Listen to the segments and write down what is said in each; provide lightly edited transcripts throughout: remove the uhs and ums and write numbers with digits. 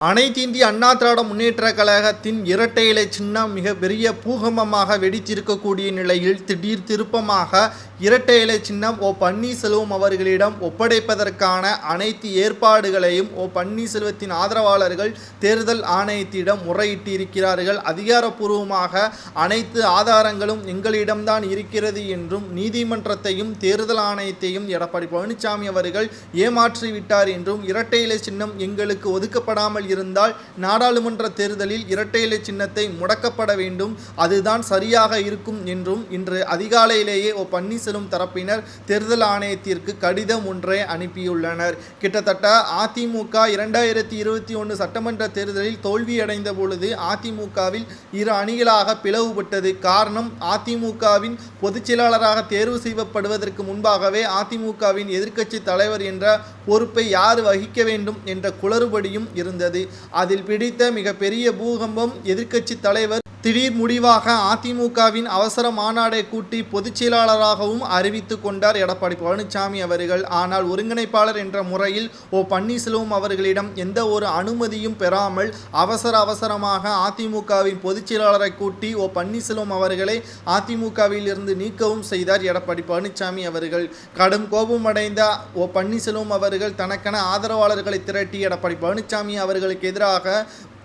அனைத்து இந்திய அண்ணா திராவிட முன்னேற்ற கழகத்தின் இரட்டை இலை சின்னம் மிகப்பெரிய பூகம்பமாக வெடித்திருக்கக்கூடிய நிலையில் திடீர் திருப்பமாக இரட்டை இலை சின்னம் பன்னீர்செல்வம் அவர்களிடம் ஒப்படைப்பதற்கான அனைத்து ஏற்பாடுகளையும் பன்னீர்செல்வத்தின் ஆதரவாளர்கள் தேர்தல் ஆணையத்திடம் முறையிட்டு இருக்கிறார்கள். அதிகாரப்பூர்வமாக அனைத்து ஆதாரங்களும் எங்களிடம்தான் இருக்கிறது என்றும் நீதிமன்றத்தையும் தேர்தல் ஆணையத்தையும் எடப்பாடி பழனிசாமி அவர்கள் ஏமாற்றிவிட்டார் என்றும் இரட்டை இலை சின்னம் எங்களுக்கு ஒதுக்கப்படாமல் இருந்தால் நாடாளுமன்ற தேர்தலில் இரட்டை இலை சின்னத்தை முடக்கப்பட வேண்டும், அதுதான் சரியாக இருக்கும் என்றும் இன்று அதிகாலையிலேயே பன்னீர்செல்வம் தரப்பினர் தேர்தல் ஆணையத்திற்கு கடிதம் ஒன்றை அனுப்பியுள்ளனர். கிட்டத்தட்ட அதிமுக 2021 சட்டமன்ற தேர்தலில் தோல்வியடைந்த பொழுது அதிமுகவில் இரு அணிகளாக பிளவுபட்டது. காரணம், அதிமுகவின் பொதுச் செயலாளராக தேர்வு செய்யப்படுவதற்கு முன்பாகவே அதிமுகவின் எதிர்க்கட்சி தலைவர் என்ற பொறுப்பை யார் வகிக்க வேண்டும் என்ற குளறுபடியும் இருந்தது. அதில் பிடித்த மிகப்பெரிய பூகம்பம், எதிர்க்கட்சி தலைவர் திடீர் முடிவாக அதிமுகவின் அவசர மாநாடை கூட்டி பொதுச் செயலாளராகவும் அறிவித்துக் கொண்டார் எடப்பாடி பழனிசாமி அவர்கள். ஆனால் ஒருங்கிணைப்பாளர் என்ற முறையில் பன்னீர்செல்வம் அவர்களிடம் எந்த ஒரு அனுமதியும் பெறாமல் அவசரமாக அதிமுகவின் பொதுச் செயலாளரை கூட்டி பன்னீர்செல்வம் அவர்களை அதிமுகவில் இருந்து நீக்கவும் செய்தார் எடப்பாடி பழனிசாமி அவர்கள். கடும் கோபமடைந்த பன்னீர்செல்வம் அவர்கள் தனக்கென ஆதரவாளர்களை திரட்டி எடப்பாடி பழனிசாமி அவர்களுக்கு எதிராக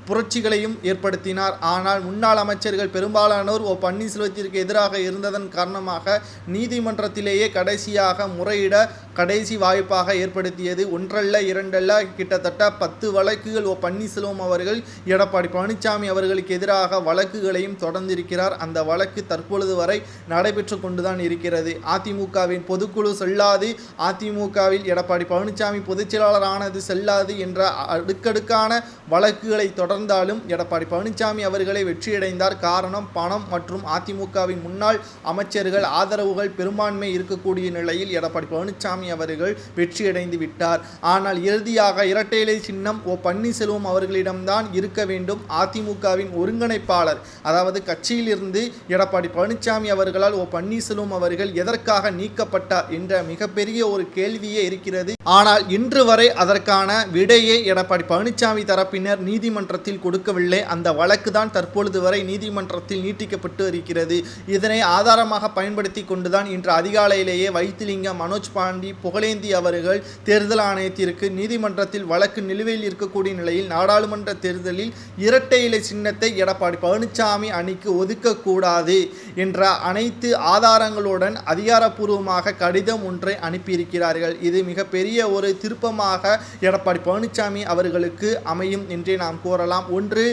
புரட்சிகளையும் ஏற்படுத்தினார். ஆனால் முன்னாள் அமைச்சர்கள் பெரும்பாலானோர் பன்னீர்செல்வத்திற்கு எதிராக இருந்ததன் காரணமாக நீதிமன்றத்திலேயே கடைசியாக முறையிட கடைசி வாய்ப்பாக ஏற்படுத்தியது. ஒன்றல்ல இரண்டல்ல, கிட்டத்தட்ட 10 வழக்குகள் பன்னீர்செல்வம் அவர்கள் எடப்பாடி பழனிசாமி அவர்களுக்கு எதிராக வழக்குகளையும் தொடர்ந்திருக்கிறார். அந்த வழக்கு தற்பொழுது வரை நடைபெற்று கொண்டுதான் இருக்கிறது. அதிமுகவின் பொதுக்குழு செல்லாது, அதிமுகவில் எடப்பாடி பழனிசாமி பொதுச் செயலாளர் ஆனது செல்லாது என்ற அடுக்கடுக்கான வழக்குகளை தொடர்ந்தாலும் எடப்பாடி பழனிசாமி அவர்களை வெற்றியடைந்தார். காரணம், பணம் மற்றும் அதிமுகவின் முன்னாள் அமைச்சர்கள் ஆதரவுகள் பெரும்பான்மை இருக்கக்கூடிய நிலையில் எடப்பாடி பழனிசாமி அவர்கள் வெற்றியடைந்து விட்டார். ஆனால் இறுதியாக இரட்டை இலை சின்னம் பன்னீர்செல்வம் அவர்களிடம்தான் இருக்க வேண்டும். அதிமுகவின் ஒருங்கிணைப்பாளர், அதாவது கட்சியில் இருந்து எடப்பாடி பழனிசாமி அவர்களால் பன்னீர்செல்வம் அவர்கள் எதற்காக நீக்கப்பட்டார் என்ற மிகப்பெரிய ஒரு கேள்வியே இருக்கிறது. ஆனால் இன்று வரை அதற்கான விடையை எடப்பாடி பழனிசாமி தரப்பினர் நீதிமன்றத்தில் கொடுக்கவில்லை. அந்த வழக்கு தான் தற்பொழுது வரை நீதிமன்றத்தில் நீட்டிக்கப்பட்டு இருக்கிறது. இதனை ஆதாரமாக பயன்படுத்தி கொண்டுதான் இன்று அதிகாலையிலேயே வைத்திலிங்கம், மனோஜ் பாண்டி, புகழேந்தி அவர்கள் தேர்தல் ஆணையத்திற்கு நீதிமன்றத்தில் வழக்கு நிலுவையில் இருக்கக்கூடிய நிலையில் நாடாளுமன்ற தேர்தலில் இரட்டை இலை சின்னத்தை எடப்பாடி பழனிசாமி அணிக்கு ஒதுக்கக்கூடாது என்ற அனைத்து ஆதாரங்களுடன் அதிகாரப்பூர்வமாக கடிதம் ஒன்றை அனுப்பியிருக்கிறார்கள். இது மிகப்பெரிய ஒரு திருப்பமாக எடப்பாடி பழனிசாமி அவர்களுக்கு அமையும் என்றே நாம் கூறலாம். ஒன்று,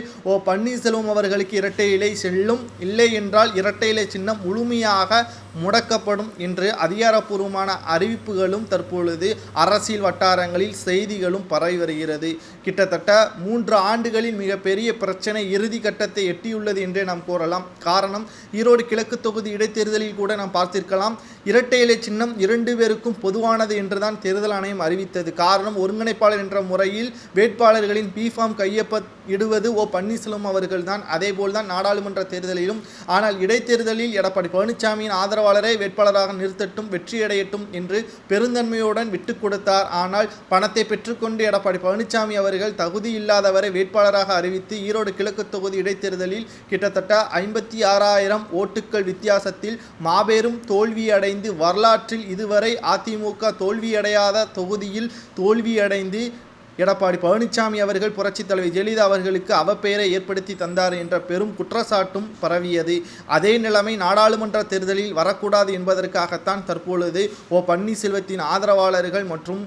பன்னீர்செல்வம் அவர்களுக்கு இரட்டை இலை செல்லும், இல்லை என்றால் இரட்டை இலை சின்னம் முழுமையாக முடக்கப்படும் என்று அதிகாரப்பூர்வமான அறிவிப்புகளும் தற்பொழுது அரசியல் வட்டாரங்களில் செய்திகளும் பரவி வருகிறது. கிட்டத்தட்ட 3 ஆண்டுகளில் மிகப்பெரிய பிரச்சனை இறுதி கட்டத்தை எட்டியுள்ளது என்றே நாம் கூறலாம். காரணம், ஈரோடு கிழக்கு தொகுதி இடைத்தேர்தலில் கூட நாம் பார்த்திருக்கலாம், இரட்டை இலை சின்னம் 2 பேருக்கும் பொதுவானது என்றுதான் தேர்தல் ஆணையம் அறிவித்தது. காரணம், ஒருங்கிணைப்பாளர் என்ற முறையில் வேட்பாளர்களின் பிஃபார்ம் கையொப்பமிடுவது பன்னீர்செல்வம் அவர்கள் தான். அதேபோல் தான் நாடாளுமன்ற தேர்தலிலும். ஆனால் இடைத்தேர்தலில் எடப்பாடி பழனிசாமியின் ஆதரவாளரை வேட்பாளராக நிறுத்தட்டும், வெற்றியடையட்டும் என்று பெருந்தன்மையுடன் விட்டுக் கொடுத்தார். ஆனால் பணத்தை பெற்றுக்கொண்டு எடப்பாடி பழனிசாமி அவர்கள் தகுதி இல்லாதவரை வேட்பாளராக அறிவித்து ஈரோடு கிழக்கு தொகுதி இடைத்தேர்தலில் கிட்டத்தட்ட 56,000 ஓட்டுக்கள் வித்தியாசத்தில் மாபெரும் தோல்வியடைந்து, வரலாற்றில் இதுவரை அதிமுக தோல்வியடையாத தொகுதியில் தோல்வியடைந்து எடப்பாடி பழனிசாமி அவர்கள் புரட்சித் தலைவர் ஜெயலலிதா அவர்களுக்கு அவப்பெயரை ஏற்படுத்தி தந்தார் என்ற பெரும் குற்றச்சாட்டும் பரவியது. அதே நிலைமை நாடாளுமன்ற தேர்தலில் வரக்கூடாது என்பதற்காகத்தான் தற்பொழுது பன்னீர்செல்வத்தின் ஆதரவாளர்கள் மற்றும்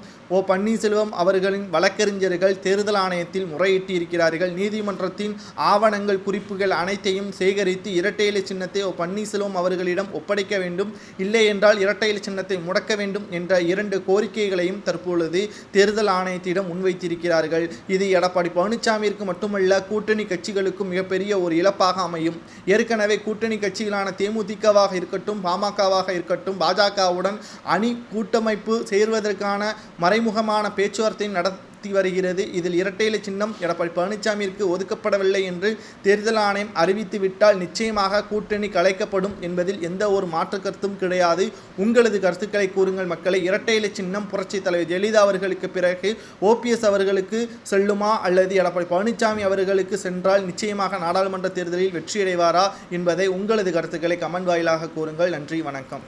பன்னீர்செல்வம் அவர்களின் வழக்கறிஞர்கள் தேர்தல் ஆணையத்தில் முறையிட்டு இருக்கிறார்கள். நீதிமன்றத்தின் ஆவணங்கள், குறிப்புகள் அனைத்தையும் சேகரித்து இரட்டை இலை சின்னத்தை பன்னீர்செல்வம் அவர்களிடம் ஒப்படைக்க வேண்டும், இல்லை என்றால் இரட்டை இலை சின்னத்தை முடக்க வேண்டும் என்ற 2 கோரிக்கைகளையும் தற்பொழுது தேர்தல் ஆணையத்திடம் முன்வைத்திருக்கிறார்கள். இது எடப்பாடி பழனிசாமிற்கு மட்டுமல்ல, கூட்டணி கட்சிகளுக்கும் மிகப்பெரிய ஒரு இழப்பாக அமையும். ஏற்கனவே கூட்டணி கட்சிகளான தேமுதிகவாக இருக்கட்டும், பாமகவாக இருக்கட்டும், பாஜகவுடன் அணி கூட்டமைப்பு சேர்வதற்கான மறைமுகமான பேச்சுவார்த்தை நீடித்து வருகிறது. இதில் இரட்டை இலை சின்னம் எடப்பாடி பழனிசாமிற்கு ஒதுக்கப்படவில்லை என்று தேர்தல் ஆணையம் அறிவித்துவிட்டால் நிச்சயமாக கூட்டணி கலைக்கப்படும் என்பதில் எந்த ஒரு மாற்று கருத்தும் கிடையாது. உங்களது கருத்துக்களை கூறுங்கள் மக்களை. இரட்டை இலை சின்னம் புரட்சி தலைவர் ஜெயலலிதா அவர்களுக்கு பிறகு ஓபிஎஸ் அவர்களுக்கு செல்லுமா அல்லது எடப்பாடி பழனிசாமி அவர்களுக்கு சென்றால் நிச்சயமாக நாடாளுமன்ற தேர்தலில் வெற்றியடைவாரா என்பதை உங்களது கருத்துக்களை கமெண்ட் வாயிலாக கூறுங்கள். நன்றி, வணக்கம்.